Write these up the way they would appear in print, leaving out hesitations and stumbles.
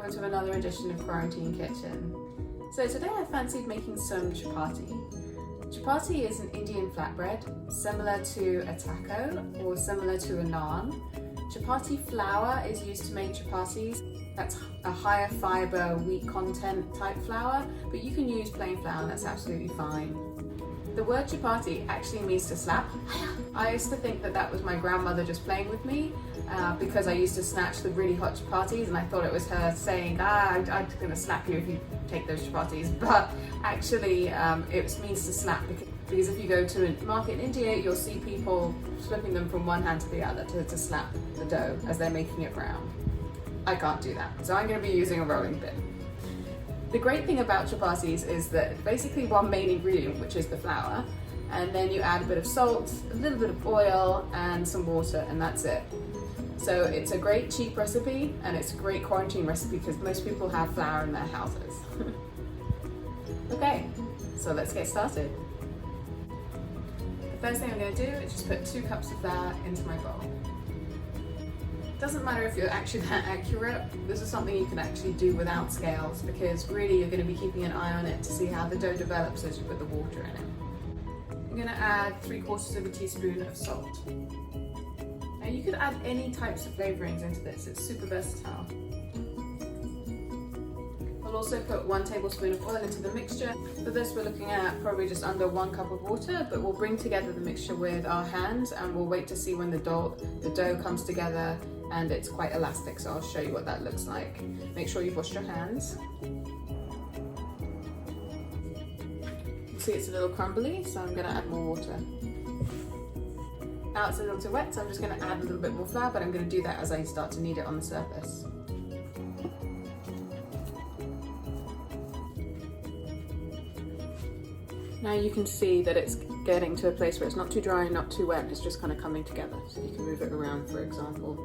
welcome to another edition of Quarantine Kitchen. So today I fancied making some chapati. Chapati is an Indian flatbread, similar to a taco or similar to a naan. Chapati flour is used to make chapatis. That's a higher fibre, wheat content type flour, but you can use plain flour, that's absolutely fine. The word chapati actually means to slap. I used to think that that was my grandmother just playing with me because I used to snatch the really hot chapatis and I thought it was her saying, I'm going to slap you if you take those chapatis. But actually it means to slap because if you go to a market in India, you'll see people flipping them from one hand to the other to slap the dough as they're making it round. I can't do that, so I'm going to be using a rolling pin. The great thing about chapatis is that basically one main ingredient, which is the flour, and then you add a bit of salt, a little bit of oil, and some water, and that's it. So it's a great cheap recipe, and it's a great quarantine recipe because most people have flour in their houses. Okay, so let's get started. The first thing I'm going to do is just put 2 cups of flour into my bowl. It doesn't matter if you're actually that accurate, this is something you can actually do without scales because really you're going to be keeping an eye on it to see how the dough develops as you put the water in it. I'm going to add 3/4 teaspoon of salt. Now you could add any types of flavourings into this, it's super versatile. I'll also put 1 tablespoon of oil into the mixture. For this we're looking at probably just under 1 cup of water, but we'll bring together the mixture with our hands and we'll wait to see when the dough comes together and it's quite elastic, so I'll show you what that looks like. Make sure you've washed your hands. You see it's a little crumbly, so I'm going to add more water. Now it's a little too wet, so I'm just going to add a little bit more flour, but I'm going to do that as I start to knead it on the surface. Now you can see that it's getting to a place where it's not too dry and not too wet, it's just kind of coming together. So you can move it around, for example.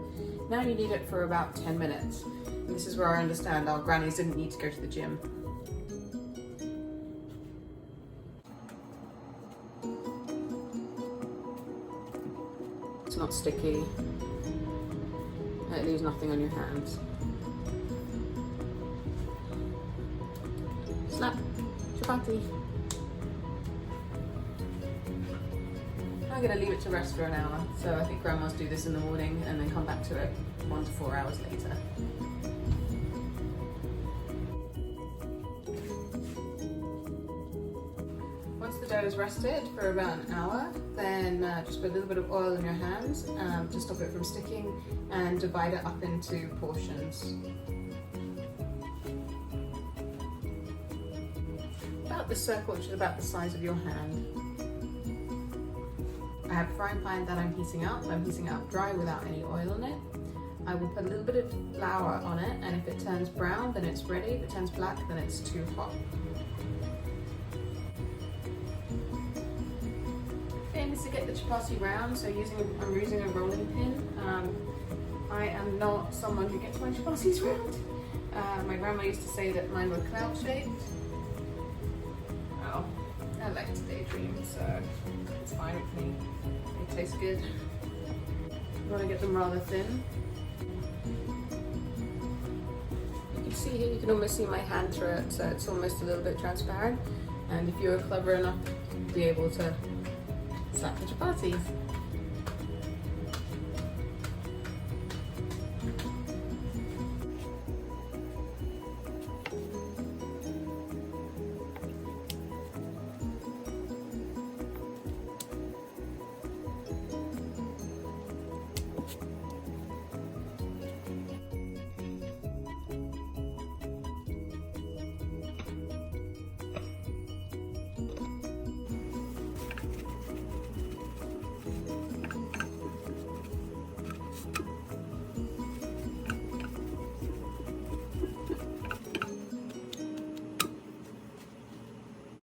Now you knead it for about 10 minutes. And this is where I understand our grannies didn't need to go to the gym. It's not sticky. It leaves nothing on your hands. Slap, chapati. I'm going to leave it to rest for an hour, so I think grandmas do this in the morning and then come back to it 1 to 4 hours later. Once the dough is rested for about an hour, then just put a little bit of oil in your hands to stop it from sticking and divide it up into portions. About this circle, which is about the size of your hand. I have a frying pan that I'm heating up. I'm heating it up dry without any oil in it. I will put a little bit of flour on it, and if it turns brown, then it's ready. If it turns black, then it's too hot. Aim is to get the chapati round, so I'm using a rolling pin. I am not someone who gets my chapatis round. My grandma used to say that mine were cloud shaped. Oh, I like to daydream, so it's fine with me. They taste good. You want to get them rather thin. You can see here, you can almost see my hand through it, so it's almost a little bit transparent. And if you were clever enough, you'd be able to slap the chapatis.